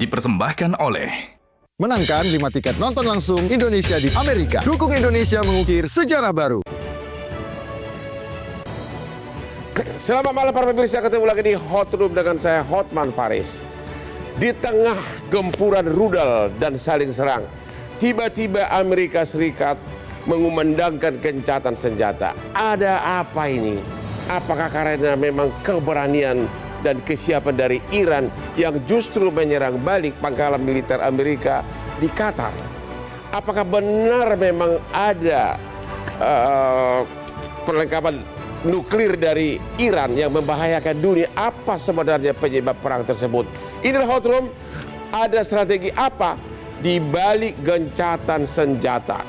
dipersembahkan oleh Menangkan 5 tiket nonton langsung Indonesia di Amerika. Dukung Indonesia mengukir sejarah baru. Selamat malam para pemirsa, ketemu lagi di Hot Room dengan saya Hotman Paris. Di tengah gempuran rudal dan saling serang, tiba-tiba Amerika Serikat mengumandangkan gencatan senjata. Ada apa ini? Apakah karena memang keberanian dan kesiapan dari Iran yang justru menyerang balik pangkalan militer Amerika di Qatar? Apakah benar memang ada perlengkapan nuklir dari Iran yang membahayakan dunia? Apa sebenarnya penyebab perang tersebut? Inilah Hot Room. Ada strategi apa di balik gencatan senjata?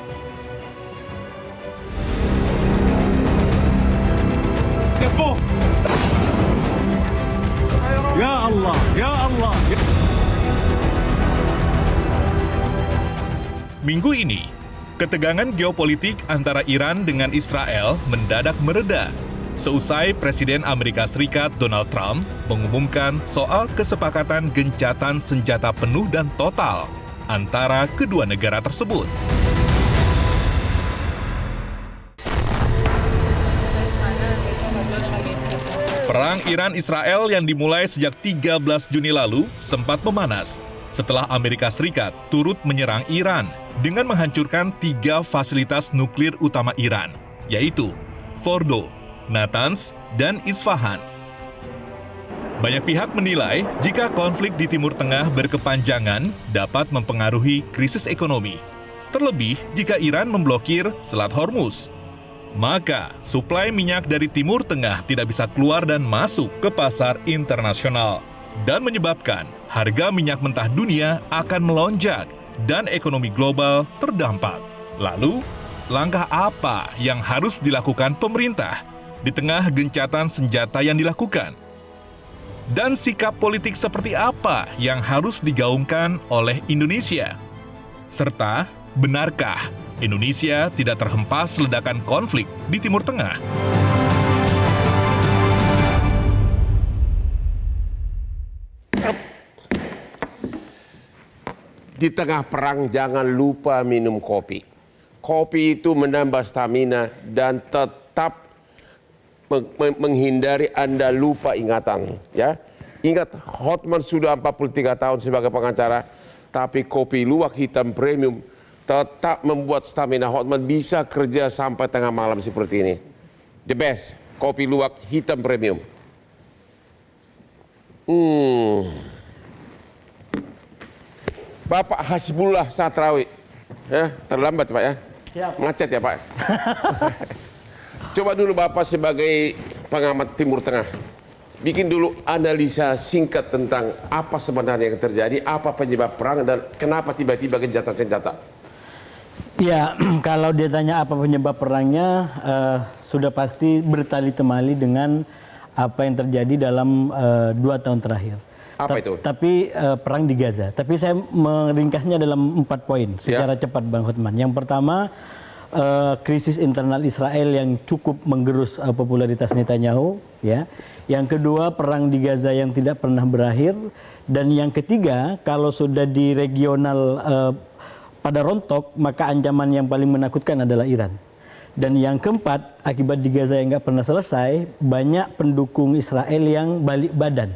Ya Allah, ya Allah. Minggu ini, ketegangan geopolitik antara Iran dengan Israel mendadak mereda seusai Presiden Amerika Serikat Donald Trump mengumumkan soal kesepakatan gencatan senjata penuh dan total antara kedua negara tersebut. Perang Iran-Israel yang dimulai sejak 13 Juni lalu sempat memanas setelah Amerika Serikat turut menyerang Iran dengan menghancurkan 3 fasilitas nuklir utama Iran, yaitu Fordo, Natanz, dan Isfahan. Banyak pihak menilai jika konflik di Timur Tengah berkepanjangan dapat mempengaruhi krisis ekonomi, terlebih jika Iran memblokir Selat Hormuz. Maka, suplai minyak dari Timur Tengah tidak bisa keluar dan masuk ke pasar internasional dan menyebabkan harga minyak mentah dunia akan melonjak dan ekonomi global terdampak. Lalu, langkah apa yang harus dilakukan pemerintah di tengah gencatan senjata yang dilakukan? Dan sikap politik seperti apa yang harus digaungkan oleh Indonesia? Serta, benarkah Indonesia tidak terhempas ledakan konflik di Timur Tengah? Di tengah perang jangan lupa minum kopi. Kopi itu menambah stamina dan tetap menghindari Anda lupa ingatan. Ya, ingat, Hotman sudah 43 tahun sebagai pengacara, tapi kopi luwak hitam premium tetap membuat stamina Hotman bisa kerja sampai tengah malam seperti ini. The best, kopi luwak hitam premium. Bapak Hasibullah Satrawi, ya, terlambat Pak ya? Siap. Macet ya Pak? Coba dulu Bapak sebagai pengamat Timur Tengah, bikin dulu analisa singkat tentang apa sebenarnya yang terjadi, apa penyebab perang, dan kenapa tiba-tiba gencatan senjata. Ya, kalau dia tanya apa penyebab perangnya, sudah pasti bertali temali dengan apa yang terjadi dalam 2 tahun terakhir. Apa itu? Tapi perang di Gaza. Tapi saya meringkasnya dalam 4 poin secara cepat, Bang Hotman. Yang pertama, krisis internal Israel yang cukup menggerus popularitas Netanyahu. Ya. Yang kedua, perang di Gaza yang tidak pernah berakhir. Dan yang ketiga, kalau sudah di regional pada rontok, maka ancaman yang paling menakutkan adalah Iran. Dan yang keempat, akibat di Gaza yang nggak pernah selesai, banyak pendukung Israel yang balik badan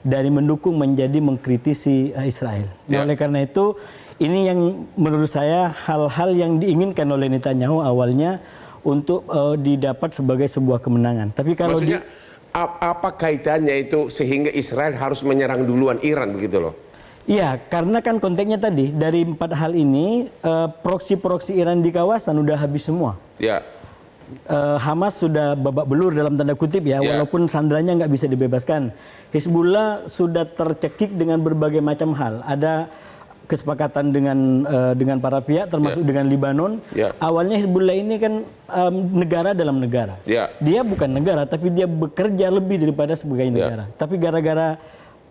dari mendukung menjadi mengkritisi Israel. Ya. Oleh karena itu, ini yang menurut saya hal-hal yang diinginkan oleh Netanyahu awalnya untuk didapat sebagai sebuah kemenangan. Tapi kalau maksudnya apa kaitannya itu sehingga Israel harus menyerang duluan Iran begitu loh? Iya, karena kan konteksnya tadi dari 4 hal ini proksi-proksi Iran di kawasan udah habis semua. Ya. Hamas sudah babak belur dalam tanda kutip ya, walaupun sandranya nggak bisa dibebaskan. Hizbullah sudah tercekik dengan berbagai macam hal. Ada kesepakatan dengan para pihak, termasuk dengan Libanon. Awalnya Hizbullah ini kan negara dalam negara. Dia bukan negara, tapi dia bekerja lebih daripada sebagai negara. Tapi gara-gara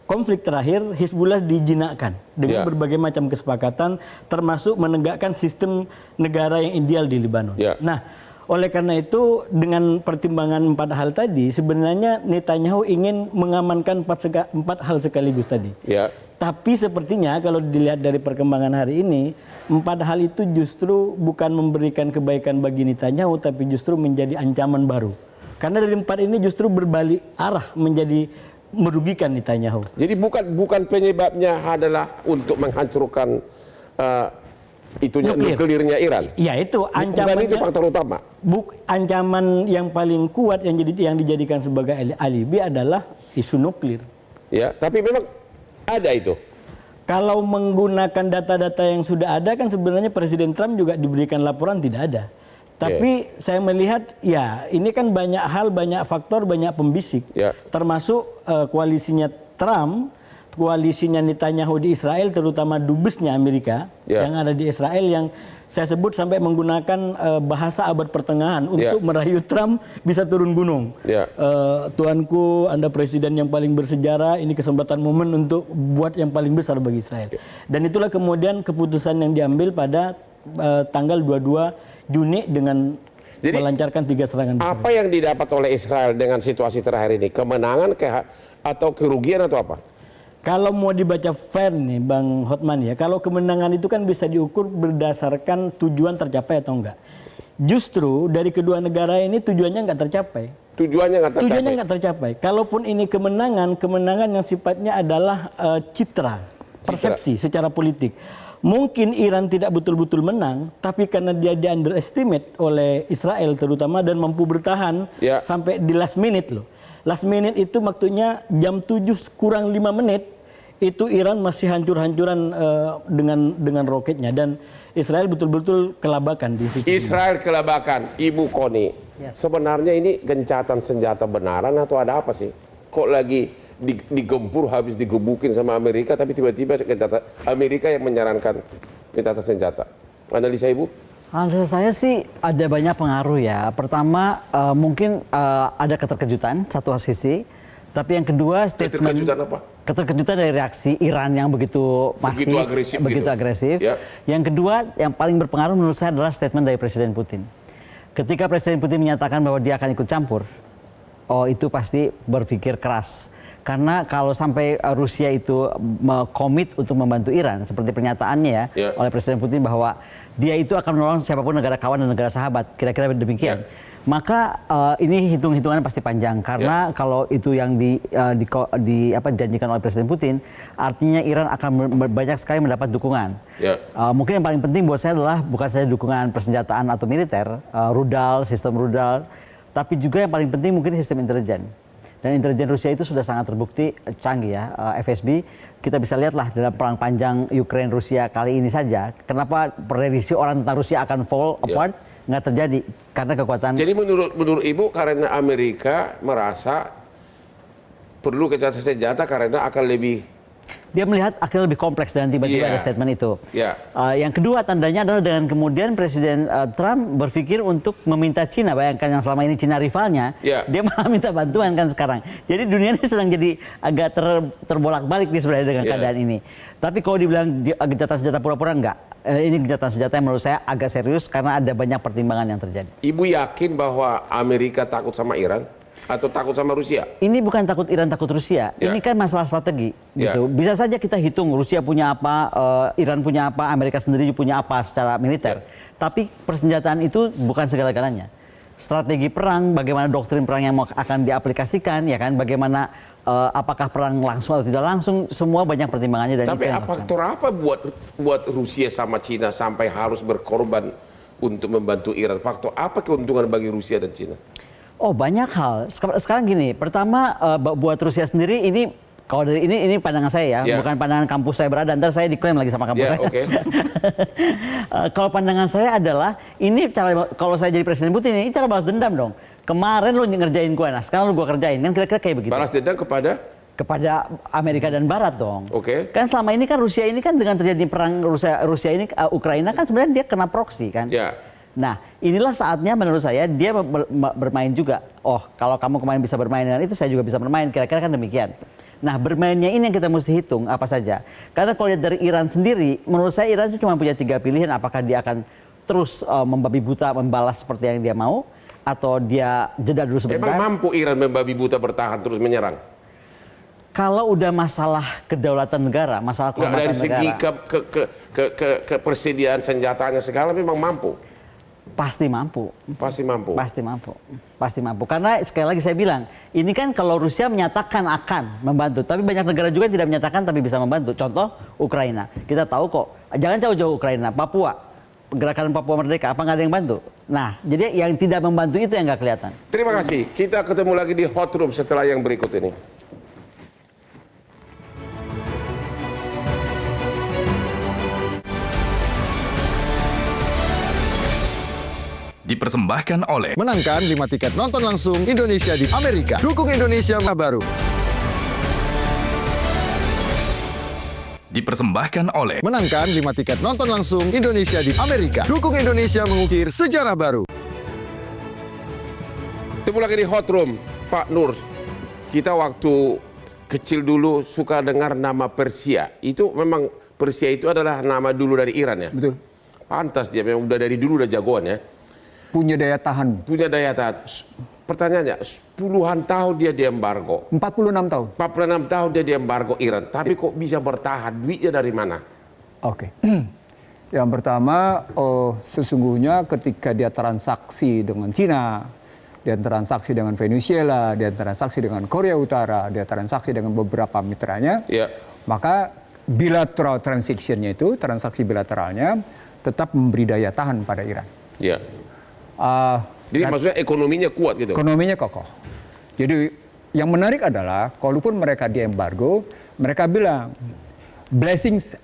konflik terakhir, Hizbullah dijinakkan dengan berbagai macam kesepakatan, termasuk menegakkan sistem negara yang ideal di Libanon. Nah, Oleh karena itu dengan pertimbangan 4 hal tadi, sebenarnya Netanyahu ingin mengamankan 4 hal sekaligus tadi. Ya. Tapi sepertinya kalau dilihat dari perkembangan hari ini, 4 hal itu justru bukan memberikan kebaikan bagi Netanyahu, tapi justru menjadi ancaman baru. Karena dari 4 ini justru berbalik arah menjadi merugikan Netanyahu. Jadi bukan penyebabnya adalah untuk menghancurkan nuklirnya Iran. Ya itu ancamannya. Bukan itu faktor utama. Ancaman yang paling kuat yang dijadikan sebagai alibi adalah isu nuklir. Ya, tapi memang ada itu. Kalau menggunakan data-data yang sudah ada kan sebenarnya Presiden Trump juga diberikan laporan tidak ada. Tapi saya melihat ya ini kan banyak hal, banyak faktor, banyak pembisik. Termasuk koalisinya Trump, koalisinya Netanyahu di Israel, terutama dubesnya Amerika yang ada di Israel yang saya sebut sampai menggunakan bahasa abad pertengahan untuk merayu Trump bisa turun gunung. Tuanku, Anda presiden yang paling bersejarah, ini kesempatan momen untuk buat yang paling besar bagi Israel. Dan itulah kemudian keputusan yang diambil pada tanggal 22 Juni dengan melancarkan 3 serangan besar. Apa yang didapat oleh Israel dengan situasi terakhir ini? Kemenangan atau kerugian atau apa? Kalau mau dibaca fair nih Bang Hotman ya, kalau kemenangan itu kan bisa diukur berdasarkan tujuan tercapai atau enggak. Justru dari kedua negara ini tujuannya nggak tercapai. Tujuannya nggak tercapai. Kalaupun ini kemenangan yang sifatnya adalah citra, persepsi secara politik. Mungkin Iran tidak betul-betul menang, tapi karena dia di underestimate oleh Israel terutama dan mampu bertahan sampai di last minute loh. Last minute itu maksudnya jam 7 kurang 5 menit itu Iran masih hancur-hancuran dengan roketnya dan Israel betul-betul kelabakan di situ. Israel kelabakan, Ibu Koni. Sebenarnya ini gencatan senjata benaran atau ada apa sih? Kok lagi digempur habis digebukin sama Amerika tapi tiba-tiba Amerika yang menyarankan gencatan senjata. Analisa Ibu? Analisa saya sih ada banyak pengaruh ya. Pertama mungkin ada keterkejutan satu sisi, tapi yang kedua statement keterkejutan apa? Keterkejutan dari reaksi Iran yang begitu masif, begitu agresif. Yang kedua yang paling berpengaruh menurut saya adalah statement dari Presiden Putin. Ketika Presiden Putin menyatakan bahwa dia akan ikut campur, itu pasti berpikir keras. Karena kalau sampai Rusia itu komit untuk membantu Iran, seperti pernyataannya oleh Presiden Putin bahwa dia itu akan menolong siapapun negara kawan dan negara sahabat, kira-kira demikian. Maka ini hitung-hitungannya pasti panjang karena kalau itu yang dijanjikan oleh Presiden Putin, artinya Iran akan banyak sekali mendapat dukungan. Mungkin yang paling penting buat saya adalah bukan saja dukungan persenjataan atau militer, rudal, sistem rudal, tapi juga yang paling penting mungkin sistem intelijen. Dan intelijen Rusia itu sudah sangat terbukti canggih ya. FSB kita bisa lihatlah dalam perang panjang Ukraina-Rusia kali ini saja. Kenapa prediksi orang tentang Rusia akan fall apart nggak terjadi karena kekuatan. Jadi menurut Ibu karena Amerika merasa perlu gencatan senjata karena akan lebih. Dia melihat akhirnya lebih kompleks dan tiba-tiba ada statement itu. Yang kedua tandanya adalah dengan kemudian Presiden Trump berpikir untuk meminta Cina, bayangkan yang selama ini Cina rivalnya, dia malah minta bantuan kan sekarang. Jadi dunia ini sedang jadi agak terbolak-balik nih sebenarnya dengan keadaan ini. Tapi kalau dibilang gencatan senjata pura-pura enggak. Ini gencatan senjata yang menurut saya agak serius karena ada banyak pertimbangan yang terjadi. Ibu yakin bahwa Amerika takut sama Iran? Atau takut sama Rusia? Ini bukan takut Iran, takut Rusia. Ini kan masalah strategi. Gitu. Bisa saja kita hitung Rusia punya apa, Iran punya apa, Amerika sendiri punya apa secara militer. Tapi persenjataan itu bukan segala-galanya. Strategi perang, bagaimana doktrin perang yang akan diaplikasikan, ya kan? Bagaimana apakah perang langsung atau tidak langsung, semua banyak pertimbangannya. Dan tapi faktor apa buat Rusia sama Cina sampai harus berkorban untuk membantu Iran? Faktor apa keuntungan bagi Rusia dan Cina? Oh banyak hal. Sekarang gini, pertama buat Rusia sendiri ini kalau dari ini pandangan saya ya, bukan pandangan kampus saya berada. Ntar saya diklaim lagi sama kampus saya. Kalau pandangan saya adalah ini cara kalau saya jadi Presiden Putin ini cara balas dendam dong. Kemarin lo ngerjain gue, nah sekarang lo gue kerjain kan kira-kira kayak begitu. Balas dendam kepada Amerika dan Barat dong. Kan selama ini kan Rusia ini kan dengan terjadi perang Rusia ini Ukraina kan sebenarnya dia kena proksi kan. Nah, inilah saatnya menurut saya dia bermain juga. Oh, kalau kamu kemarin bisa bermain dengan itu, saya juga bisa bermain. Kira-kira kan demikian. Nah, bermainnya ini yang kita mesti hitung, apa saja. Karena kalau lihat dari Iran sendiri, menurut saya Iran itu cuma punya 3 pilihan. Apakah dia akan terus membabi buta membalas seperti yang dia mau, atau dia jeda dulu sebentar? Emang mampu Iran membabi buta bertahan terus menyerang? Kalau udah masalah kedaulatan negara, masalah kehormatan dari segi negara, kepersediaan senjatanya segala memang mampu. Pasti mampu. Pasti mampu. Pasti mampu. Pasti mampu. Karena sekali lagi saya bilang, ini kan kalau Rusia menyatakan akan membantu, tapi banyak negara juga tidak menyatakan tapi bisa membantu. Contoh Ukraina. Kita tahu kok, jangan jauh-jauh Ukraina, Papua. Gerakan Papua Merdeka, apa nggak ada yang bantu? Nah, jadi yang tidak membantu itu yang nggak kelihatan. Terima kasih. Kita ketemu lagi di Hot Room setelah yang berikut ini. Dipersembahkan oleh Menangkan 5 tiket nonton langsung Indonesia di Amerika. Dukung Indonesia baru. Dipersembahkan oleh Menangkan 5 tiket nonton langsung Indonesia di Amerika. Dukung Indonesia mengukir sejarah baru. Ketemu lagi di Hot Room, Pak Nur. Kita waktu kecil dulu suka dengar nama Persia. Itu memang Persia itu adalah nama dulu dari Iran ya? Betul. Pantas dia memang udah dari dulu udah jagoan ya. Punya daya tahan. Punya daya tahan. Pertanyaannya, puluhan tahun dia di embargo. 46 tahun. 46 tahun dia di embargo Iran. Tapi kok bisa bertahan? Duitnya dari mana? Oke. Yang pertama, sesungguhnya ketika dia transaksi dengan Cina, dia transaksi dengan Venezuela, dia transaksi dengan Korea Utara, dia transaksi dengan beberapa mitranya, Ya. maka bilateral transaction-nya itu, transaksi bilateralnya, tetap memberi daya tahan pada Iran. Ya. Jadi maksudnya ekonominya kuat gitu? Ekonominya kokoh. Jadi yang menarik adalah, kalaupun mereka di embargo, mereka bilang, blessings,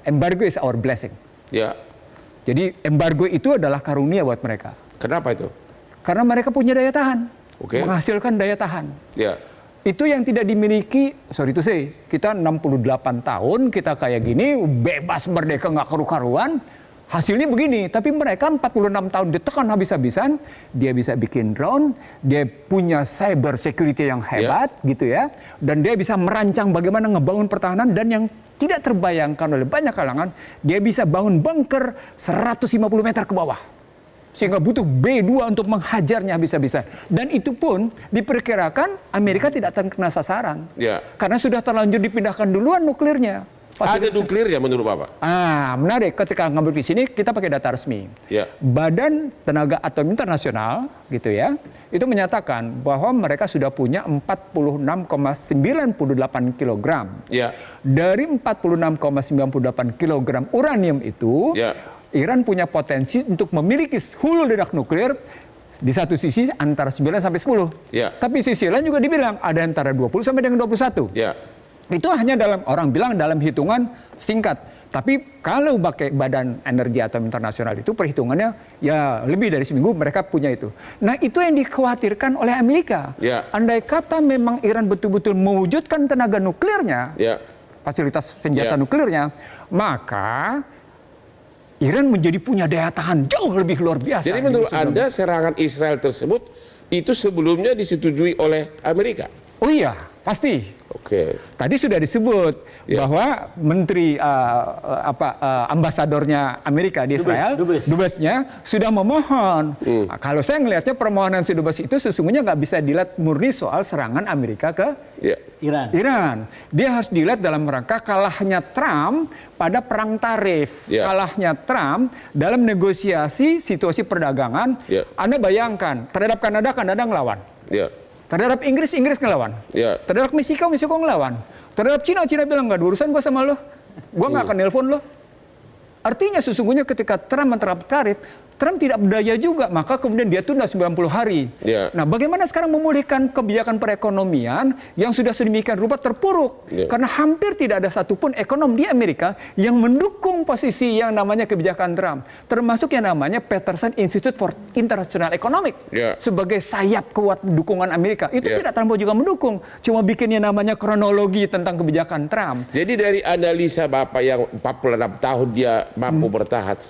embargo is our blessing. Ya. Jadi embargo itu adalah karunia buat mereka. Kenapa itu? Karena mereka punya daya tahan, Oke. menghasilkan daya tahan. Ya. Itu yang tidak dimiliki, sorry to say, kita 68 tahun, kita kayak gini, bebas merdeka nggak karu-karuan, hasilnya begini. Tapi mereka 46 tahun ditekan habis-habisan, dia bisa bikin drone, dia punya cyber security yang hebat gitu ya, dan dia bisa merancang bagaimana ngebangun pertahanan, dan yang tidak terbayangkan oleh banyak kalangan, dia bisa bangun bunker 150 meter ke bawah. Sehingga butuh B2 untuk menghajarnya habis-habisan. Dan itu pun diperkirakan Amerika tidak akan kena sasaran. Ya. Karena sudah terlanjur dipindahkan duluan nuklirnya. Ada nuklir ya menurut Bapak? Menarik. Ketika ngambil di sini, kita pakai data resmi. Ya. Badan Tenaga Atom Internasional, gitu ya, itu menyatakan bahwa mereka sudah punya 46,98 kg. Ya. Dari 46,98 kg uranium itu, Ya. Iran punya potensi untuk memiliki hulu ledak nuklir di satu sisi antara 9 sampai 10. Ya. Tapi sisi lain juga dibilang ada antara 20 sampai dengan 21. Ya. Itu hanya orang bilang dalam hitungan singkat. Tapi kalau pakai Badan Energi Atom Internasional itu perhitungannya ya lebih dari seminggu mereka punya itu. Nah itu yang dikhawatirkan oleh Amerika. Ya. Andai kata memang Iran betul-betul mewujudkan tenaga nuklirnya, Ya. fasilitas senjata Ya. nuklirnya, maka Iran menjadi punya daya tahan jauh lebih luar biasa. Jadi menurut Anda serangan Israel tersebut itu sebelumnya disetujui oleh Amerika? Oh iya, pasti. Oke. Tadi sudah disebut bahwa menteri ambasadornya Amerika di Israel, dubesnya sudah memohon. Nah, kalau saya melihatnya permohonan si dubes itu sesungguhnya nggak bisa dilihat murni soal serangan Amerika ke Iran. Dia harus dilihat dalam rangka kalahnya Trump pada perang tarif, kalahnya Trump dalam negosiasi situasi perdagangan. Anda bayangkan terhadap Kanada ngelawan. Terhadap Inggris ngelawan. Terhadap Meksiko ngelawan. Terhadap Cina bilang nggak ada urusan gue sama lo. Gue nggak akan nelpon lo. Artinya sesungguhnya ketika Trump menerapkan tarif, Trump tidak berdaya juga, maka kemudian dia tunda 90 hari. Nah, bagaimana sekarang memulihkan kebijakan perekonomian yang sudah sedemikian rupa terpuruk? Karena hampir tidak ada satupun ekonom di Amerika yang mendukung posisi yang namanya kebijakan Trump. Termasuk yang namanya Peterson Institute for International Economics. Sebagai sayap kuat dukungan Amerika. Itu tidak terlalu juga mendukung. Cuma bikin yang namanya kronologi tentang kebijakan Trump. Jadi dari analisa Bapak yang 46 tahun dia mampu bertahan.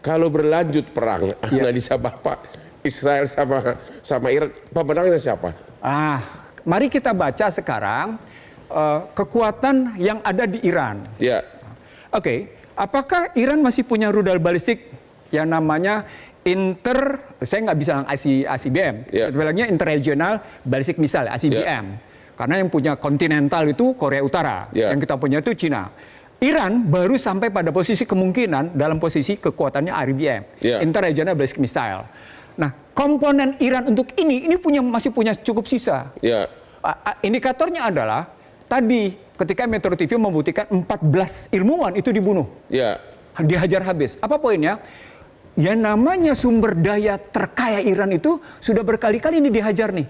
Kalau berlanjut perang, analisa Bapak, Israel sama Iran, pemenangnya siapa? Mari kita baca sekarang kekuatan yang ada di Iran. Apakah Iran masih punya rudal balistik yang namanya saya nggak bisa bilang ICBM, bilangnya Interregional Ballistic Missile, ICBM. Karena yang punya kontinental itu Korea Utara, yang kita punya itu Cina. Iran baru sampai pada posisi kemungkinan dalam posisi kekuatannya ICBM, Interregional Ballistic Missile. Nah, komponen Iran untuk ini masih punya cukup sisa. Indikatornya adalah tadi ketika Metro TV membuktikan 14 ilmuwan itu dibunuh, dihajar habis. Apa poinnya? Yang namanya sumber daya terkaya Iran itu sudah berkali-kali ini dihajar nih.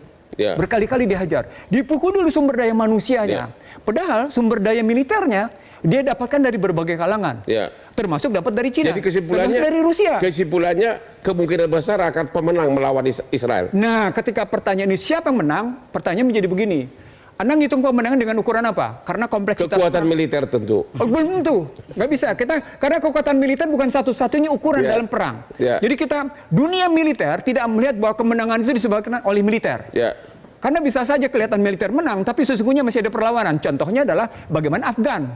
Berkali-kali dihajar. Dipukul dulu sumber daya manusianya. Padahal sumber daya militernya dia dapatkan dari berbagai kalangan. Termasuk dapat dari Cina. Jadi kesimpulannya dari Rusia. Kesimpulannya kemungkinan besar akan pemenang melawan Israel. Nah, ketika pertanyaan ini siapa yang menang? Pertanyaan menjadi begini. Anda ngitung pemenangan dengan ukuran apa? Karena kompleksitas kekuatan militer tentu. Belum tentu, nggak bisa. Karena kekuatan militer bukan satu-satunya ukuran dalam perang. Jadi dunia militer tidak melihat bahwa kemenangan itu disebabkan oleh militer. Karena bisa saja kelihatan militer menang, tapi sesungguhnya masih ada perlawanan. Contohnya adalah bagaimana Afgan.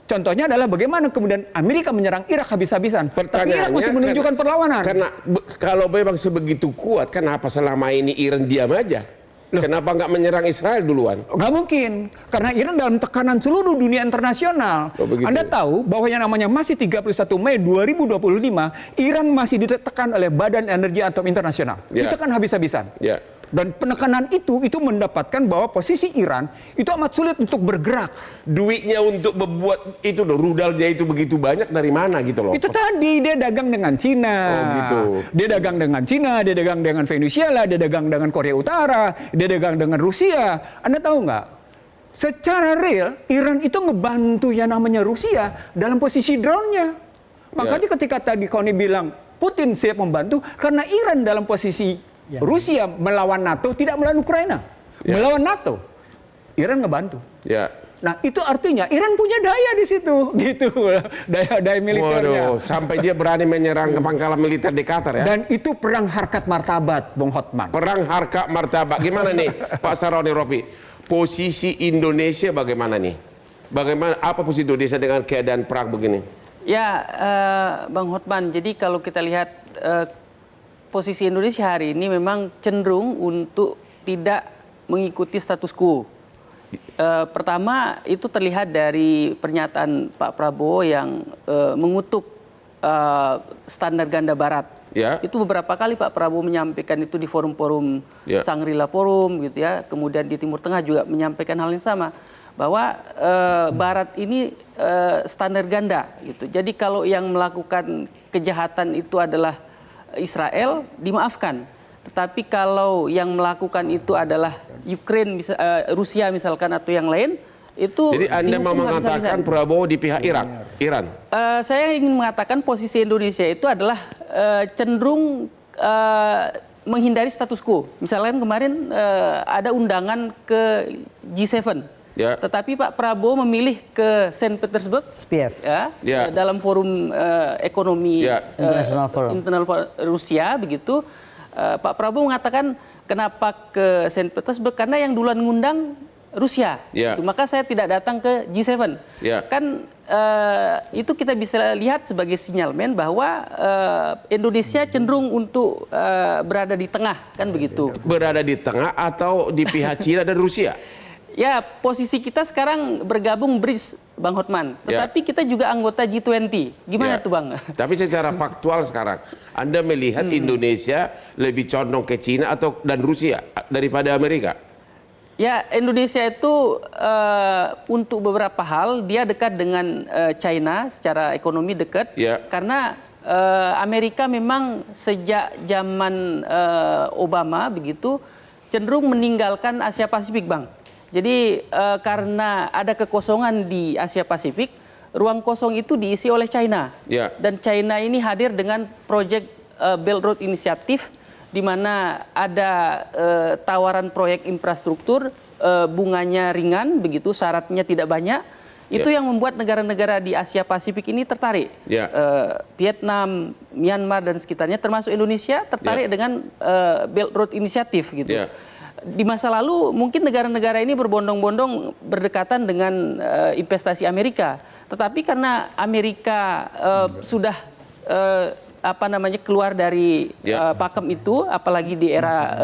Contohnya adalah bagaimana kemudian Amerika menyerang Irak habis-habisan. Tapi Irak masih menunjukkan perlawanan. Karena kalau memang sebegitu kuat, kenapa selama ini Iran diam aja? Kenapa nggak menyerang Israel duluan? Nggak mungkin, karena Iran dalam tekanan seluruh dunia internasional. Anda tahu bahwa yang namanya masih 31 Mei 2025, Iran masih ditekan oleh Badan Energi Atom Internasional. Ditekan habis-habisan. Dan penekanan itu mendapatkan bahwa posisi Iran itu amat sulit untuk bergerak. Duitnya untuk membuat itu rudalnya itu begitu banyak dari mana gitu loh? Itu tadi dia dagang dengan Cina. Dia dagang dengan Cina, dia dagang dengan Venezuela, dia dagang dengan Korea Utara, dia dagang dengan Rusia. Anda tahu nggak? Secara real Iran itu ngebantu yang namanya Rusia dalam posisi drone-nya. Makanya ketika tadi Koni bilang Putin siap membantu karena Iran dalam posisi Rusia melawan NATO, tidak melawan Ukraina. Melawan NATO. Iran ngebantu. Nah, itu artinya Iran punya daya di situ, gitu. Daya militernya. Waduh, sampai dia berani menyerang ke pangkalan militer di Qatar ya. Dan itu perang harkat martabat, Bung Hotman. Perang harkat martabat. Gimana nih, Pak Saroni Ropi? Posisi Indonesia bagaimana nih? Apa posisi Indonesia dengan keadaan perang begini? Ya, Bang Hotman, jadi kalau kita lihat posisi Indonesia hari ini memang cenderung untuk tidak mengikuti status quo. Pertama itu terlihat dari pernyataan Pak Prabowo yang mengutuk standar ganda Barat. Itu beberapa kali Pak Prabowo menyampaikan itu di forum-forum Shangri-La Forum gitu ya. Kemudian di Timur Tengah juga menyampaikan hal yang sama bahwa Barat ini standar ganda gitu. Jadi kalau yang melakukan kejahatan itu adalah Israel, dimaafkan. Tetapi kalau yang melakukan itu adalah Ukraine, Rusia misalkan atau yang lain, itu jadi Anda mau mengatakan Prabowo di pihak Iran? Saya ingin mengatakan posisi Indonesia itu adalah cenderung menghindari status quo. Misalkan kemarin ada undangan ke G7. Tetapi Pak Prabowo memilih ke Saint Petersburg, dalam forum ekonomi internal Rusia begitu. Pak Prabowo mengatakan kenapa ke Saint Petersburg karena yang duluan ngundang Rusia. Maka saya tidak datang ke G7. Kan itu kita bisa lihat sebagai sinyalmen bahwa Indonesia cenderung untuk berada di tengah, kan begitu. Berada di tengah atau di pihak Cina dan Rusia? Ya, posisi kita sekarang bergabung BRICS, Bang Hotman. Tetapi kita juga anggota G20. Gimana tuh, Bang? Tapi secara faktual sekarang, Anda melihat Indonesia lebih condong ke Cina dan Rusia daripada Amerika? Ya, Indonesia itu untuk beberapa hal dia dekat dengan China secara ekonomi dekat. Karena Amerika memang sejak zaman Obama begitu cenderung meninggalkan Asia Pasifik, Bang. Jadi karena ada kekosongan di Asia Pasifik, ruang kosong itu diisi oleh China. Dan China ini hadir dengan proyek Belt Road Initiative, di mana ada tawaran proyek infrastruktur, bunganya ringan, begitu syaratnya tidak banyak. Itu yang membuat negara-negara di Asia Pasifik ini tertarik. Vietnam, Myanmar dan sekitarnya, termasuk Indonesia, tertarik dengan Belt Road Initiative gitu. Di masa lalu mungkin negara-negara ini berbondong-bondong berdekatan dengan investasi Amerika. Tetapi karena Amerika sudah keluar dari pakem itu, apalagi di era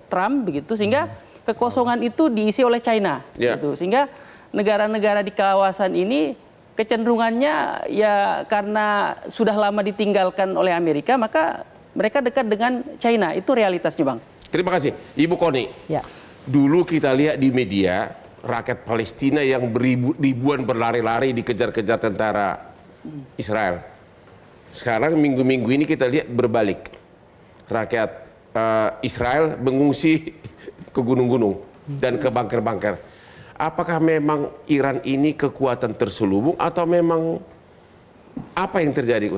Trump begitu, sehingga kekosongan itu diisi oleh China, gitu. Sehingga negara-negara di kawasan ini kecenderungannya ya karena sudah lama ditinggalkan oleh Amerika, maka mereka dekat dengan China. Itu realitasnya, Bang. Terima kasih, Ibu Koni. Ya. Dulu kita lihat di media rakyat Palestina yang ribuan berlari-lari dikejar-kejar tentara Israel. Sekarang minggu-minggu ini kita lihat berbalik. Rakyat Israel mengungsi ke gunung-gunung dan ke bunker-bunker. Apakah memang Iran ini kekuatan terselubung atau memang apa yang terjadi?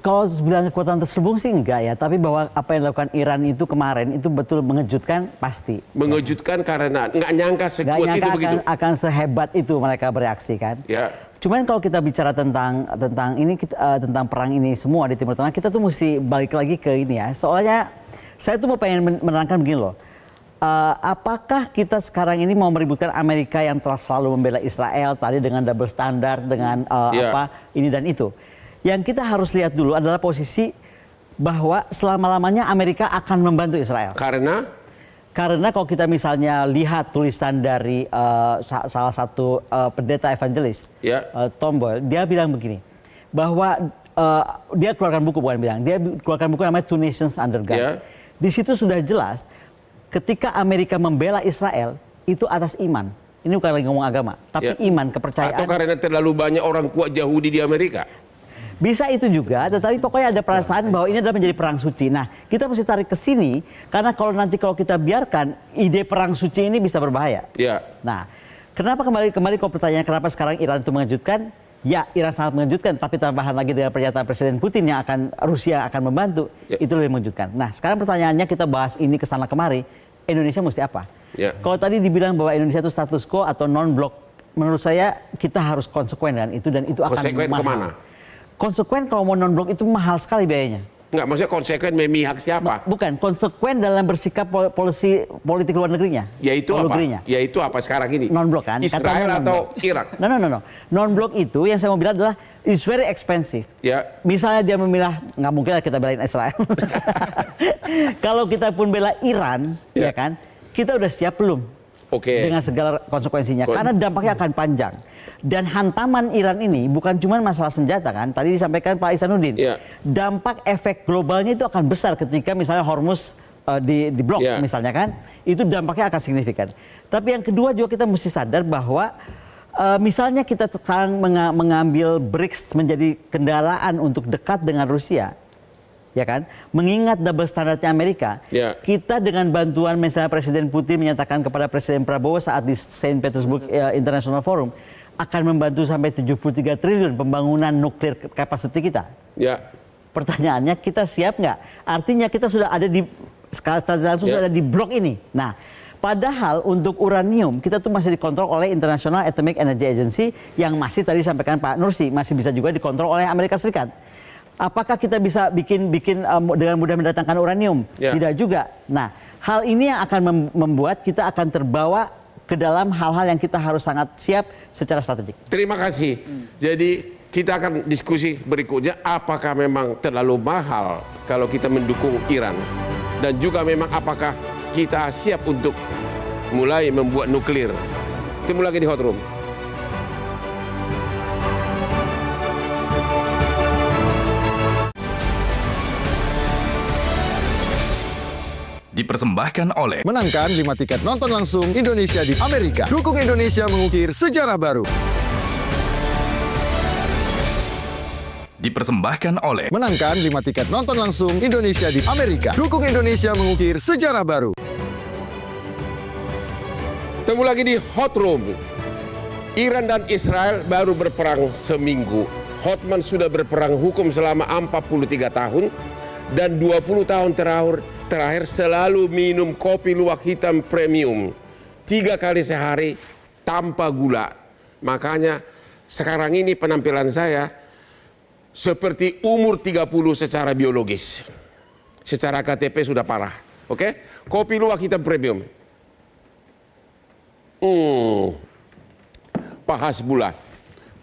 Kalau bilang kekuatan terselubung sih enggak ya, tapi bahwa apa yang dilakukan Iran itu kemarin itu betul mengejutkan pasti. Mengejutkan karena nggak nyangka sekuat itu begitu. Akan sehebat itu mereka bereaksi kan. Ya. Cuman kalau kita bicara tentang perang ini semua di Timur Tengah, kita tuh mesti balik lagi ke ini ya. Soalnya saya tuh mau pengen menerangkan begini loh. Apakah kita sekarang ini mau meributkan Amerika yang telah selalu membela Israel tadi dengan double standar, dengan ini dan itu. Yang kita harus lihat dulu adalah posisi bahwa selama-lamanya Amerika akan membantu Israel. Karena kalau kita misalnya lihat tulisan dari salah satu pendeta evangelis, Tom Boyle, dia bilang begini, bahwa dia keluarkan buku, dia keluarkan buku namanya Two Nations Under God. Di situ sudah jelas ketika Amerika membela Israel itu atas iman. Ini bukan lagi ngomong agama, tapi iman, kepercayaan. Atau karena terlalu banyak orang kuat Yahudi di Amerika. Bisa itu juga, tetapi pokoknya ada perasaan bahwa ini adalah menjadi perang suci. Nah, kita mesti tarik ke sini, karena kalau kita biarkan, ide perang suci ini bisa berbahaya. Nah, kenapa kembali kalau pertanyaan kenapa sekarang Iran itu mengejutkan? Ya, Iran sangat mengejutkan, tapi tambahan lagi dengan pernyataan Presiden Putin yang Rusia akan membantu, itu lebih mengejutkan. Nah, sekarang pertanyaannya kita bahas ini kesana kemari, Indonesia mesti apa? Kalau tadi dibilang bahwa Indonesia itu status quo atau non-blok, menurut saya kita harus konsekuen dengan itu, dan itu akan mahal. Kemana? Konsekuen kalau mau non-blok itu mahal sekali biayanya. Enggak, maksudnya konsekuen memihak siapa? Bukan, konsekuen dalam bersikap politik luar negerinya. Yaitu apa? Yaitu apa sekarang ini? Non-blok kan? Israel atau Irak? No. Non-blok itu yang saya mau bilang adalah it's very expensive. Misalnya dia memilah, nggak mungkin lah kita belain Israel. Kalau kita pun bela Iran, ya kan? Kita udah siap belum? Dengan segala konsekuensinya. Karena dampaknya akan panjang. Dan hantaman Iran ini bukan cuma masalah senjata kan. Tadi disampaikan Pak Ihsanuddin. Dampak efek globalnya itu akan besar ketika misalnya Hormuz di blok misalnya kan. Itu dampaknya akan signifikan. Tapi yang kedua juga kita mesti sadar bahwa misalnya kita sekarang mengambil BRICS menjadi kendaraan untuk dekat dengan Rusia. Ya kan, mengingat double standarnya Amerika, kita dengan bantuan misalnya Presiden Putin menyatakan kepada Presiden Prabowo saat di Saint Petersburg International Forum akan membantu sampai 73 triliun pembangunan nuklir capacity kita. Pertanyaannya, kita siap nggak? Artinya kita sudah ada di skala standar sudah ada di blok ini. Nah, padahal untuk uranium kita tuh masih dikontrol oleh International Atomic Energy Agency yang masih tadi disampaikan Pak Nursi masih bisa juga dikontrol oleh Amerika Serikat. Apakah kita bisa bikin dengan mudah mendatangkan uranium? Tidak juga. Nah, hal ini yang akan membuat kita akan terbawa ke dalam hal-hal yang kita harus sangat siap secara strategik. Terima kasih. Jadi kita akan diskusi berikutnya, apakah memang terlalu mahal kalau kita mendukung Iran? Dan juga memang apakah kita siap untuk mulai membuat nuklir? Ketemu lagi di Hot Room. Dipersembahkan oleh Menangkan 5 tiket nonton langsung Indonesia di Amerika. Dukung Indonesia mengukir sejarah baru. Dipersembahkan oleh Menangkan 5 tiket nonton langsung Indonesia di Amerika. Dukung Indonesia mengukir sejarah baru. Ketemu lagi di Hot Room. Iran dan Israel baru berperang seminggu. Hotman sudah berperang hukum selama 43 tahun dan 20 tahun terakhir selalu minum kopi luwak hitam premium 3 kali sehari tanpa gula. Makanya sekarang ini penampilan saya seperti umur 30 secara biologis. Secara KTP sudah parah. Kopi luwak hitam premium. Pak Hasbullah,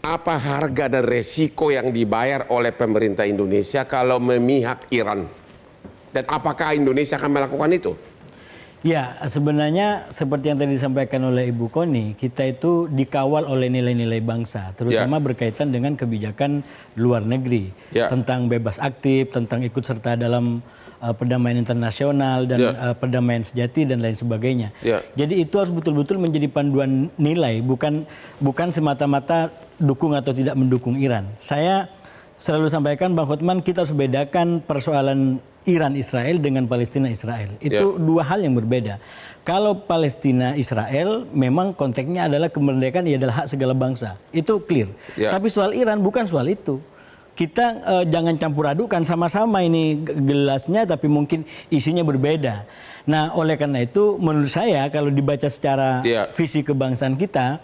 apa harga dan resiko yang dibayar oleh pemerintah Indonesia kalau memihak Iran? Dan apakah Indonesia akan melakukan itu? Ya, sebenarnya seperti yang tadi disampaikan oleh Ibu Koni, kita itu dikawal oleh nilai-nilai bangsa, terutama berkaitan dengan kebijakan luar negeri, tentang bebas aktif, tentang ikut serta dalam perdamaian internasional dan perdamaian sejati dan lain sebagainya. Jadi itu harus betul-betul menjadi panduan nilai, bukan semata-mata dukung atau tidak mendukung Iran. Saya selalu sampaikan, Bang Hotman, kita harus bedakan persoalan Iran-Israel dengan Palestina-Israel. Itu dua hal yang berbeda. Kalau Palestina-Israel memang konteksnya adalah kemerdekaan, ia adalah hak segala bangsa. Itu clear. Tapi soal Iran bukan soal itu. Kita jangan campur adukan, sama-sama ini gelasnya tapi mungkin isinya berbeda. Nah, oleh karena itu menurut saya kalau dibaca secara visi kebangsaan kita,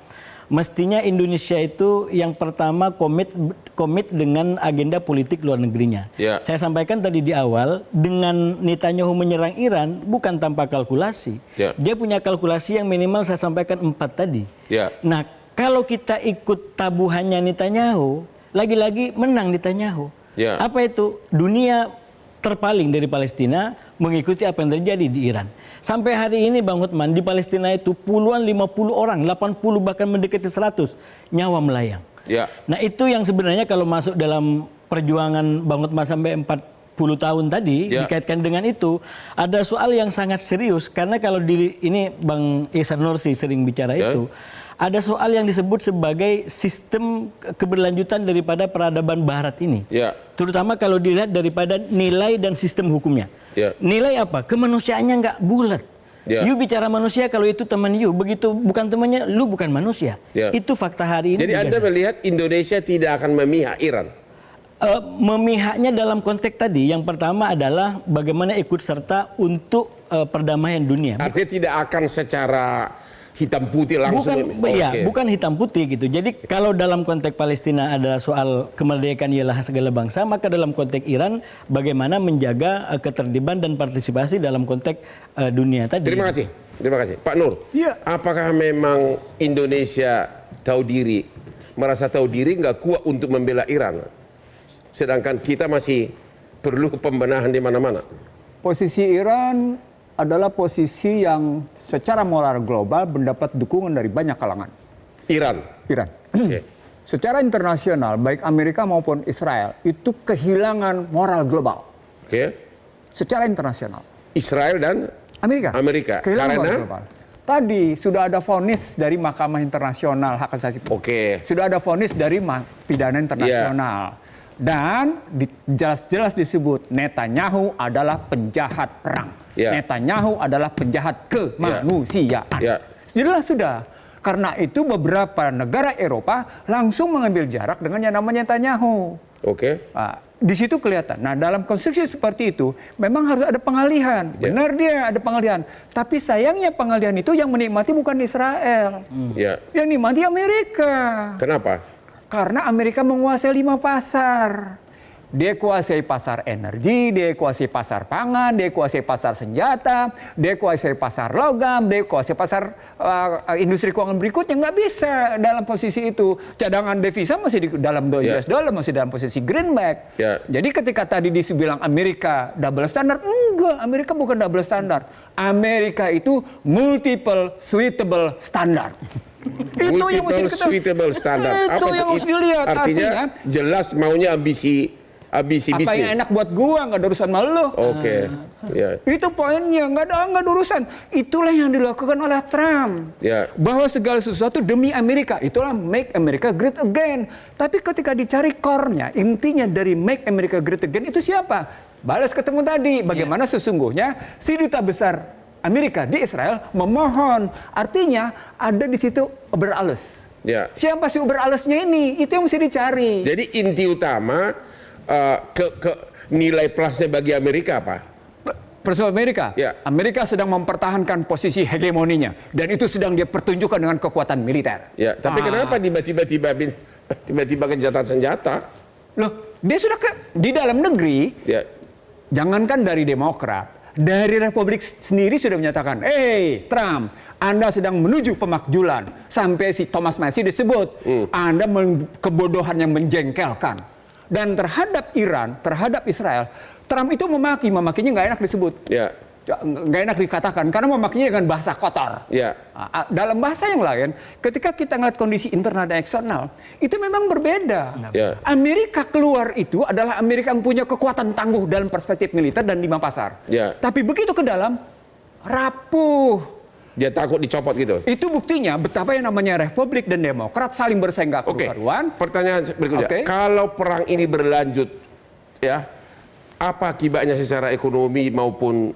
mestinya Indonesia itu yang pertama komit dengan agenda politik luar negerinya. Saya sampaikan tadi di awal, dengan Netanyahu menyerang Iran bukan tanpa kalkulasi. Dia punya kalkulasi yang minimal saya sampaikan 4 tadi. Nah, kalau kita ikut tabuhannya Netanyahu, lagi-lagi menang Netanyahu. Apa itu? Dunia terpaling dari Palestina mengikuti apa yang terjadi di Iran. Sampai hari ini Bang Hotman, di Palestina itu puluhan, 50 orang, 80 bahkan mendekati 100 nyawa melayang. Nah itu yang sebenarnya kalau masuk dalam perjuangan Bang Hotman sampai 40 tahun tadi, dikaitkan dengan itu, ada soal yang sangat serius. Karena kalau ini Bang Ihsan Nursi sering bicara itu, ada soal yang disebut sebagai sistem keberlanjutan daripada peradaban Barat ini. Terutama kalau dilihat daripada nilai dan sistem hukumnya. Nilai apa? Kemanusiaannya nggak bulat. You bicara manusia, kalau itu teman you, begitu bukan temannya, lu bukan manusia. Itu fakta hari ini. Jadi Anda melihat Indonesia tidak akan memihak Iran? Memihaknya dalam konteks tadi, yang pertama adalah bagaimana ikut serta untuk perdamaian dunia. Artinya tidak akan secara hitam putih langsung. Bukan hitam putih gitu. Jadi kalau dalam konteks Palestina ada soal kemerdekaan ialah segala bangsa, maka dalam konteks Iran bagaimana menjaga ketertiban dan partisipasi dalam konteks dunia tadi. Terima kasih. Pak Nur, apakah memang Indonesia merasa tahu diri nggak kuat untuk membela Iran? Sedangkan kita masih perlu pembenahan di mana-mana. Posisi Iran adalah posisi yang secara moral global mendapat dukungan dari banyak kalangan. Iran. Secara internasional, baik Amerika maupun Israel itu kehilangan moral global. Secara internasional. Israel dan Amerika. Kehilangan moral global. Tadi sudah ada vonis dari Mahkamah Internasional Hak Asasi. Sudah ada vonis dari pidana internasional. Dan jelas-jelas disebut Netanyahu adalah penjahat perang. Netanyahu adalah penjahat kemanusiaan. Jelas sudah. Karena itu beberapa negara Eropa langsung mengambil jarak dengan yang namanya Netanyahu. Nah, di situ kelihatan. Nah, dalam konstruksi seperti itu memang harus ada pengalihan. Benar dia ada pengalihan. Tapi sayangnya pengalihan itu yang menikmati bukan Israel. Yang menikmati Amerika. Kenapa? Karena Amerika menguasai 5 pasar. Dia kuasai pasar energi, dia kuasai pasar pangan, dia kuasai pasar senjata, dia kuasai pasar logam, dia kuasai pasar industri keuangan berikutnya. Nggak bisa dalam posisi itu. Cadangan devisa masih di dalam US dollar, masih dalam posisi greenback. Jadi ketika tadi dibilang Amerika double standard, enggak, Amerika bukan double standard. Amerika itu multiple suitable standard. Multiple suitable standard. Itu yang harus dilihat. Artinya jelas maunya ambisi bisnis. Apa yang enak buat gua, nggak ada urusan sama lu. Itu poinnya, nggak ada urusan. Itulah yang dilakukan oleh Trump. Bahwa segala sesuatu demi Amerika, itulah make America great again. Tapi ketika dicari core-nya, intinya dari make America great again itu siapa? Balas ketemu tadi, bagaimana sesungguhnya si duta besar Amerika di Israel memohon. Artinya ada di situ Uber alles. Siapa sih Uber allesnya ini? Itu yang mesti dicari. Jadi inti utama nilai plusnya bagi Amerika apa? Persoalan Amerika? Amerika sedang mempertahankan posisi hegemoninya. Dan itu sedang dia pertunjukkan dengan kekuatan militer. Tapi kenapa tiba-tiba gencatan senjata? Loh, dia sudah di dalam negeri, jangankan dari Demokrat, dari Republik sendiri sudah menyatakan, Trump, Anda sedang menuju pemakjulan. Sampai si Thomas Massie disebut, Anda kebodohan yang menjengkelkan. Dan terhadap Iran, terhadap Israel, Trump itu memakinya nggak enak disebut. Nggak enak dikatakan, karena memakinya dengan bahasa kotor. Dalam bahasa yang lain, ketika kita ngeliat kondisi internal dan eksternal, itu memang berbeda. Amerika keluar itu adalah Amerika yang punya kekuatan tangguh dalam perspektif militer dan lima pasar. Tapi begitu ke dalam, rapuh. Dia takut dicopot gitu. Itu buktinya betapa yang namanya Republik dan Demokrat saling bersaing gak karu-karuan. Pertanyaan berikutnya, kalau perang ini berlanjut, ya, apa akibatnya secara ekonomi maupun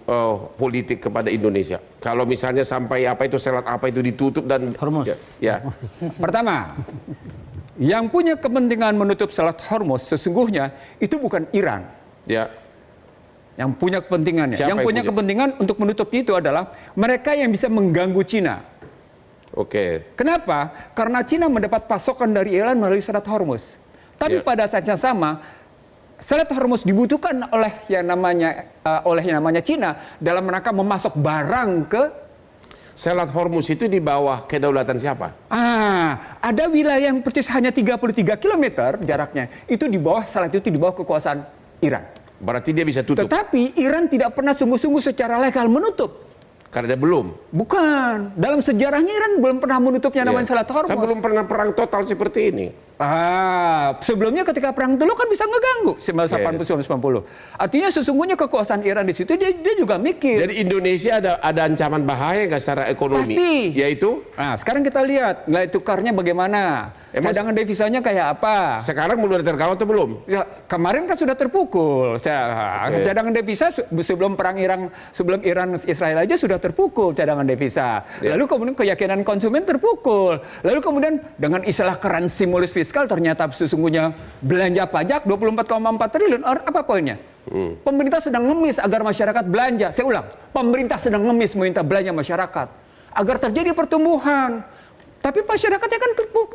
politik kepada Indonesia? Kalau misalnya sampai selat apa itu ditutup dan Hormuz. Pertama, yang punya kepentingan menutup selat Hormuz sesungguhnya itu bukan Iran. Yang punya kepentingannya. Yang punya kepentingan untuk menutup itu adalah mereka yang bisa mengganggu Cina. Kenapa? Karena Cina mendapat pasokan dari Iran melalui selat Hormuz. Tapi pada saat yang sama, selat Hormuz dibutuhkan oleh yang namanya Cina dalam rangka memasok barang ke Selat Hormuz itu di bawah kedaulatan siapa? Ada wilayah yang persis hanya 33 km jaraknya. Itu di bawah selat itu di bawah kekuasaan Iran. Berarti dia bisa tutup. Tetapi Iran tidak pernah sungguh-sungguh secara legal menutup. Karena dia belum. Bukan. Dalam sejarahnya Iran belum pernah menutupnya namanya selat Hormuz. Kan belum pernah perang total seperti ini. Sebelumnya ketika perang Teluk kan bisa ngeganggu 1980-1990. Artinya sesungguhnya kekuasaan Iran di situ dia juga mikir. Jadi Indonesia ada ancaman bahaya nggak secara ekonomi? Pasti. Yaitu? Sekarang kita lihat nilai tukarnya bagaimana. Cadangan devisanya kayak apa? Sekarang belum ada terkawal atau belum? Kemarin kan sudah terpukul. Cadangan devisa sebelum perang Iran Israel aja sudah terpukul cadangan devisa. Lalu kemudian keyakinan konsumen terpukul. Lalu kemudian dengan istilah keren stimulus fiskal ternyata sesungguhnya belanja pajak 24,4 triliun. Apa poinnya? Pemerintah sedang ngemis agar masyarakat belanja. Saya ulang, pemerintah sedang ngemis meminta belanja masyarakat agar terjadi pertumbuhan. Tapi masyarakatnya kan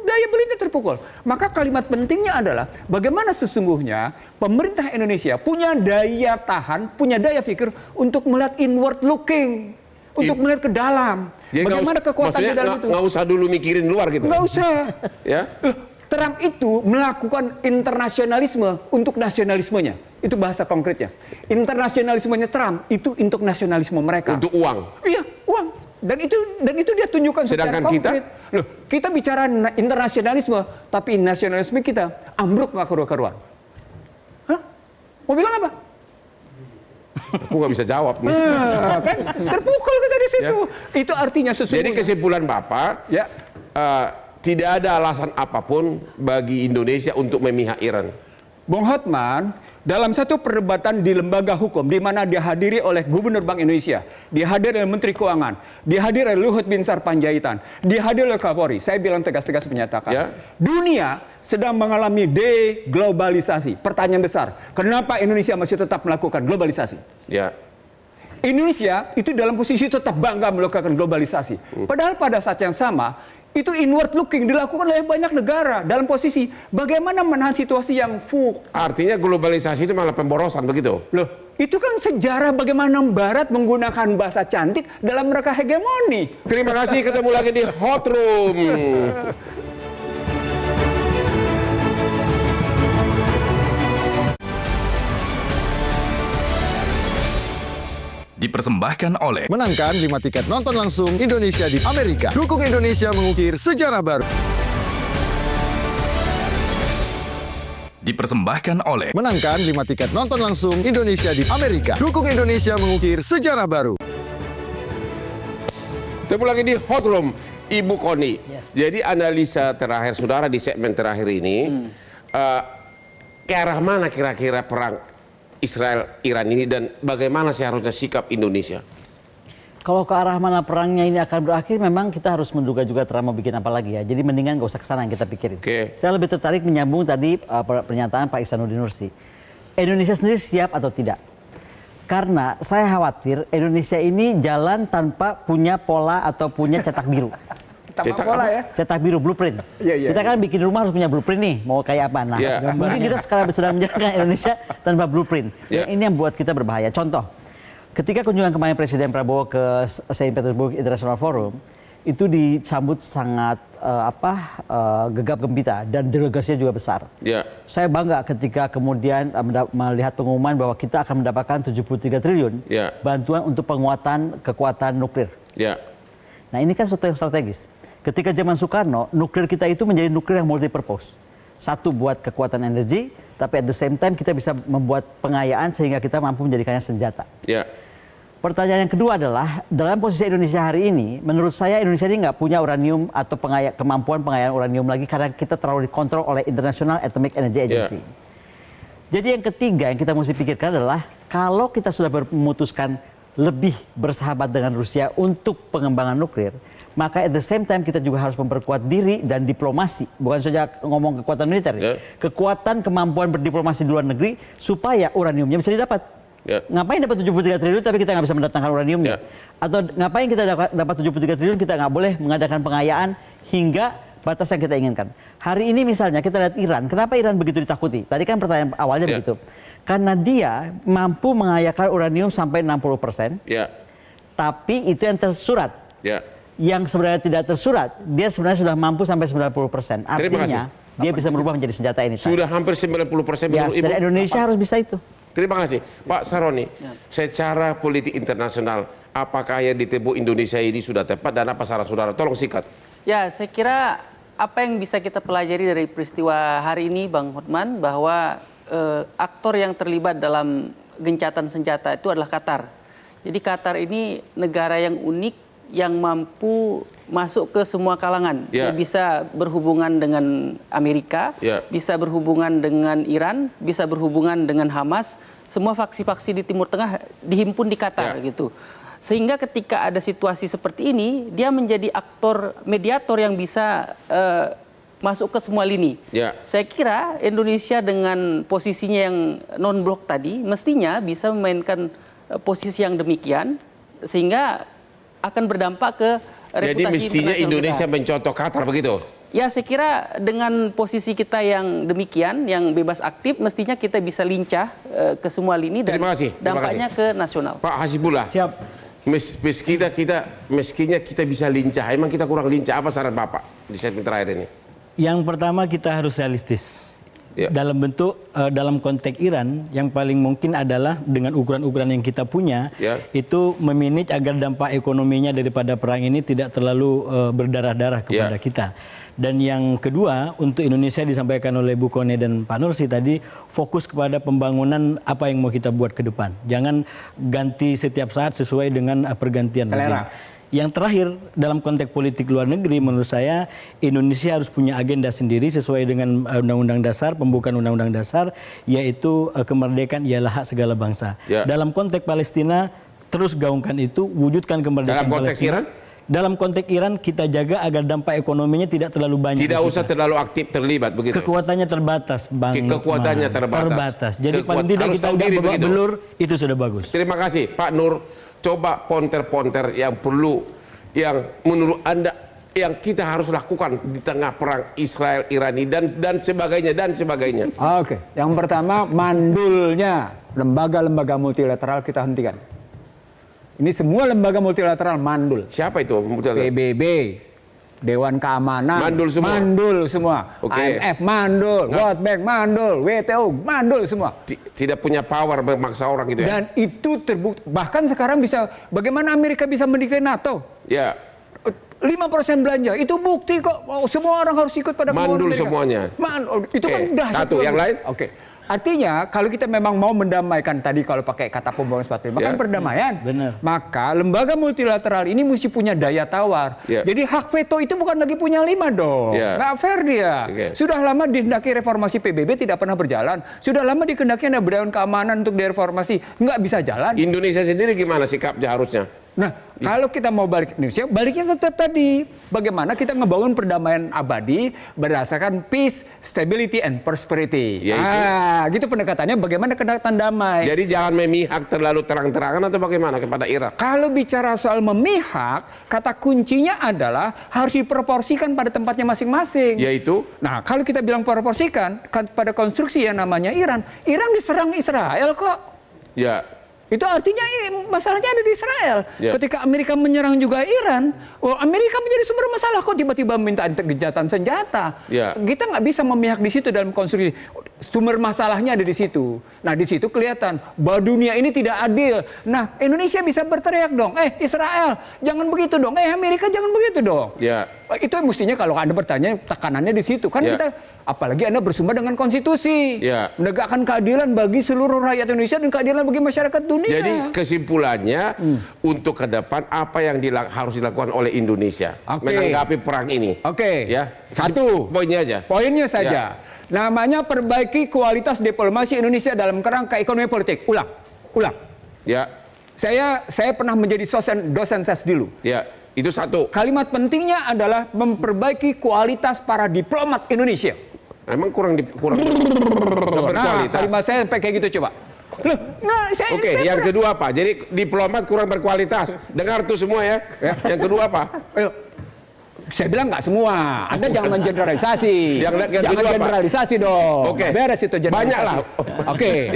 daya belinya terpukul. Maka kalimat pentingnya adalah bagaimana sesungguhnya pemerintah Indonesia punya daya tahan, punya daya pikir untuk melihat inward looking, untuk melihat ke dalam. Jadi bagaimana kekuatan di dalam itu? Nggak usah dulu mikirin luar gitu. Nggak usah. Ya. Trump itu melakukan internasionalisme untuk nasionalismenya. Itu bahasa konkretnya. Internasionalismenya Trump itu untuk nasionalisme mereka. Untuk uang. Iya, uang. Dan itu dia tunjukkan secara konkret. Kita bicara internasionalisme, tapi nasionalisme kita ambruk nggak karu-karuan. Mau bilang apa? Aku nggak bisa jawab nih. Kan terpukul kita di situ. Itu artinya sesungguhnya. Jadi kesimpulan Bapak, tidak ada alasan apapun bagi Indonesia untuk memihak Iran. Bung Hotman, dalam satu perdebatan di lembaga hukum di mana dihadiri oleh Gubernur Bank Indonesia, dihadiri oleh Menteri Keuangan, dihadiri oleh Luhut Binsar Panjaitan, dihadiri oleh Kapolri, saya bilang tegas-tegas menyatakan, dunia sedang mengalami deglobalisasi. Pertanyaan besar, kenapa Indonesia masih tetap melakukan globalisasi? Indonesia itu dalam posisi tetap bangga melakukan globalisasi. Padahal pada saat yang sama, itu inward looking dilakukan oleh banyak negara dalam posisi bagaimana menahan situasi yang Artinya globalisasi itu malah pemborosan begitu? Loh, itu kan sejarah bagaimana Barat menggunakan bahasa cantik dalam rangka hegemoni. Terima kasih, ketemu lagi di Hot Room. Dipersembahkan oleh Menangkan 5 tiket nonton langsung Indonesia di Amerika. Dukung Indonesia mengukir sejarah baru. Dipersembahkan oleh Menangkan 5 tiket nonton langsung Indonesia di Amerika. Dukung Indonesia mengukir sejarah baru. Ketemu lagi di Hot Room, Ibu Koni. Jadi analisa terakhir saudara di segmen terakhir ini, ke arah mana kira-kira perang Israel-Iran ini dan bagaimana seharusnya sikap Indonesia? Kalau ke arah mana perangnya ini akan berakhir, memang kita harus menduga juga Trump mau bikin apa lagi ya. Jadi mendingan gak usah kesana yang kita pikirin. Saya lebih tertarik menyambung tadi pernyataan Pak Ihsanuddin Nursi. Indonesia sendiri siap atau tidak? Karena saya khawatir Indonesia ini jalan tanpa punya pola atau punya cetak biru. Cetak pola ya? Cetak biru, blueprint. Kita kan bikin rumah harus punya blueprint nih, mau kayak apa. Nah, mungkin kita sekarang sedang menjalankan Indonesia tanpa blueprint. Ini yang buat kita berbahaya. Contoh, ketika kunjungan kemarin Presiden Prabowo ke Saint Petersburg International Forum, itu disambut sangat gegap gempita dan delegasinya juga besar. Ya. Saya bangga ketika kemudian melihat pengumuman bahwa kita akan mendapatkan 73 triliun bantuan untuk penguatan kekuatan nuklir. Ya. Nah ini kan sesuatu yang strategis. Ketika zaman Soekarno, nuklir kita itu menjadi nuklir yang multi-purpose. Satu buat kekuatan energi, tapi at the same time kita bisa membuat pengayaan sehingga kita mampu menjadikannya senjata. Ya. Pertanyaan yang kedua adalah, dalam posisi Indonesia hari ini, menurut saya Indonesia ini nggak punya uranium atau kemampuan pengayaan uranium lagi karena kita terlalu dikontrol oleh International Atomic Energy Agency. Jadi yang ketiga yang kita mesti pikirkan adalah, kalau kita sudah memutuskan lebih bersahabat dengan Rusia untuk pengembangan nuklir, maka at the same time kita juga harus memperkuat diri dan diplomasi. Bukan saja ngomong kekuatan militer, kekuatan kemampuan berdiplomasi di luar negeri supaya uraniumnya bisa didapat. Ngapain dapat 73 triliun tapi kita nggak bisa mendatangkan uraniumnya? Atau ngapain kita dapat 73 triliun kita nggak boleh mengadakan pengayaan hingga batas yang kita inginkan? Hari ini misalnya kita lihat Iran, kenapa Iran begitu ditakuti? Tadi kan pertanyaan awalnya begitu. Karena dia mampu mengayakan uranium sampai 60%, tapi itu yang tersurat. Yang sebenarnya tidak tersurat, dia sebenarnya sudah mampu sampai 90%. Artinya dia bisa berubah menjadi senjata ini. Sudah hampir 90% menurut Ibu. Indonesia harus bisa itu. Terima kasih. Pak Saroni, secara politik internasional, apakah yang ditempuh Indonesia ini sudah tepat dan apa saran saudara? Tolong sikat. Ya, saya kira apa yang bisa kita pelajari dari peristiwa hari ini, Bang Hotman, bahwa aktor yang terlibat dalam gencatan senjata itu adalah Qatar. Jadi Qatar ini negara yang unik, yang mampu masuk ke semua kalangan. Dia bisa berhubungan dengan Amerika, bisa berhubungan dengan Iran, bisa berhubungan dengan Hamas. Semua faksi-faksi di Timur Tengah dihimpun di Qatar gitu. Sehingga ketika ada situasi seperti ini, dia menjadi aktor mediator yang bisa masuk ke semua lini. Saya kira Indonesia dengan posisinya yang non-blok tadi, mestinya bisa memainkan posisi yang demikian, sehingga akan berdampak ke reputasi. Jadi mestinya Indonesia mencontoh Qatar begitu? Ya, saya kira dengan posisi kita yang demikian, yang bebas aktif, mestinya kita bisa lincah ke semua lini dan dampaknya ke nasional. Pak Hasibullah. Siap. Meskinya kita bisa lincah, emang kita kurang lincah. Apa saran Bapak di segmen terakhir ini? Yang pertama kita harus realistis. Dalam bentuk, dalam konteks Iran, yang paling mungkin adalah dengan ukuran-ukuran yang kita punya, itu memanage agar dampak ekonominya daripada perang ini tidak terlalu berdarah-darah kepada kita. Dan yang kedua, untuk Indonesia disampaikan oleh Bu Kone dan Pak Nursi tadi, fokus kepada pembangunan apa yang mau kita buat ke depan. Jangan ganti setiap saat sesuai dengan pergantian rezim. Yang terakhir, dalam konteks politik luar negeri, menurut saya Indonesia harus punya agenda sendiri sesuai dengan Undang-Undang Dasar, pembukaan Undang-Undang Dasar, yaitu kemerdekaan ialah hak segala bangsa. Dalam konteks Palestina, terus gaungkan itu, wujudkan kemerdekaan Palestina. Dalam konteks Iran? Dalam konteks Iran, kita jaga agar dampak ekonominya tidak terlalu banyak. Tidak usah terlalu aktif terlibat begitu. Kekuatannya terbatas, Bang. Kekuatannya terbatas. Jadi paling tidak kita nggak bawa belur, itu sudah bagus. Terima kasih, Pak Nur. Coba ponter-ponter yang perlu, yang menurut Anda yang kita harus lakukan di tengah perang Israel-Iran dan sebagainya. Oke, yang pertama mandulnya lembaga-lembaga multilateral kita hentikan. Ini semua lembaga multilateral mandul. Siapa itu? PBB, Dewan Keamanan, mandul semua. IMF mandul, World Bank mandul, WTO mandul semua. Tidak punya power memaksa orang gitu ya. Dan itu terbukti. Bahkan sekarang bisa, bagaimana Amerika bisa mendirikan NATO? 5% belanja, itu bukti kok. Semua orang harus ikut pada mandul semuanya. Itu kan dahsyat. Satu, yang lain? Artinya kalau kita memang mau mendamaikan, tadi kalau pakai kata pembangunan 45 kan perdamaian. Benar. Maka lembaga multilateral ini mesti punya daya tawar. Jadi hak veto itu bukan lagi punya 5 dong. Nggak fair dia. Sudah lama dihendaki reformasi PBB tidak pernah berjalan. Sudah lama dikehendaki ada Dewan Keamanan untuk direformasi. Nggak bisa jalan. Indonesia sendiri gimana sikapnya harusnya? Nah, kalau kita mau balik ke Indonesia, baliknya tetap tadi. Bagaimana kita ngebangun perdamaian abadi berdasarkan peace, stability, and prosperity. Gitu pendekatannya, bagaimana kedekatan damai. Jadi jangan memihak terlalu terang-terangan atau bagaimana kepada Irak? Kalau bicara soal memihak, kata kuncinya adalah harus diproporsikan pada tempatnya masing-masing. Yaitu? Nah, kalau kita bilang proporsikan pada konstruksi yang namanya Iran diserang Israel kok. Itu artinya masalahnya ada di Israel. Ketika Amerika menyerang juga Iran, Amerika menjadi sumber masalah. Kok tiba-tiba minta gencatan senjata? Kita nggak bisa memihak di situ dalam konstruksi. Sumber masalahnya ada di situ. Nah, di situ kelihatan bahwa dunia ini tidak adil. Nah, Indonesia bisa berteriak dong, Israel, jangan begitu dong. Amerika, jangan begitu dong. Itu mestinya kalau Anda bertanya, tekanannya di situ. Kan kita, apalagi Anda bersumber dengan konstitusi. Menegakkan keadilan bagi seluruh rakyat Indonesia dan keadilan bagi masyarakat dunia. Jadi kesimpulannya, untuk ke depan apa yang harus dilakukan oleh Indonesia menanggapi perang ini? Satu. Poinnya aja. Poinnya saja. Namanya perbaiki kualitas diplomasi Indonesia dalam kerangka ekonomi politik. Ulang. Saya pernah menjadi dosen ses dulu. Itu satu. Kalimat pentingnya adalah memperbaiki kualitas para diplomat Indonesia. Emang kurang berkualitas. Kalimat saya kayak gitu coba. Oke, yang kedua apa? Jadi diplomat kurang berkualitas. Dengar tuh semua ya. Yang kedua apa? Saya bilang nggak semua. Anda jangan mengeneralisasi. Jangan generalisasi dong. Beres itu generalisasi. Banyak lah. Oke.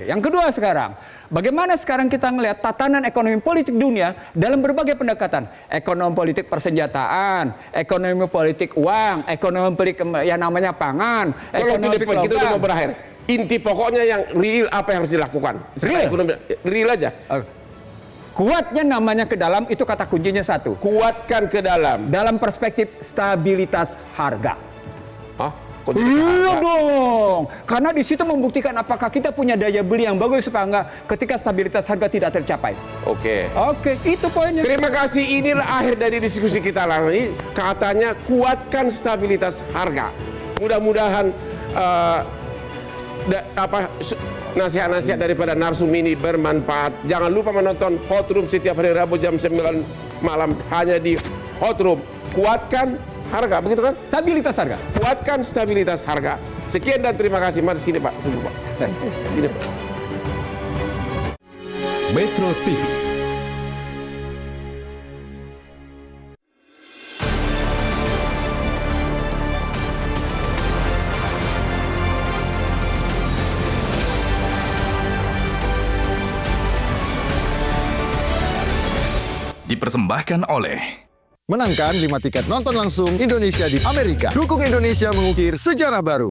Yang kedua sekarang, bagaimana sekarang kita ngelihat tatanan ekonomi politik dunia dalam berbagai pendekatan. Ekonomi politik persenjataan, ekonomi politik uang, ekonomi politik yang namanya pangan, ekonomi kita udah mau berakhir. Inti pokoknya yang real apa yang harus dilakukan? Real aja. Kuatnya namanya ke dalam, itu kata kuncinya satu. Kuatkan ke dalam. Dalam perspektif stabilitas harga. Iya dong. Karena di situ membuktikan apakah kita punya daya beli yang bagus apa enggak ketika stabilitas harga tidak tercapai. Oke, itu poinnya. Terima kasih. Inilah akhir dari diskusi kita ini. Katanya kuatkan stabilitas harga. Mudah-mudahan nasihat-nasihat daripada narsum ini bermanfaat. Jangan lupa menonton Hot Room setiap hari Rabu jam 9 malam hanya di Hot Room. Kuatkan harga, begitu kan? Stabilitas harga. Kuatkan stabilitas harga. Sekian dan terima kasih. Mari sini Pak. Sini Pak. Sini Pak. Metro TV. Dipersembahkan oleh Menangkan 5 tiket nonton langsung Indonesia di Amerika. Dukung Indonesia mengukir sejarah baru.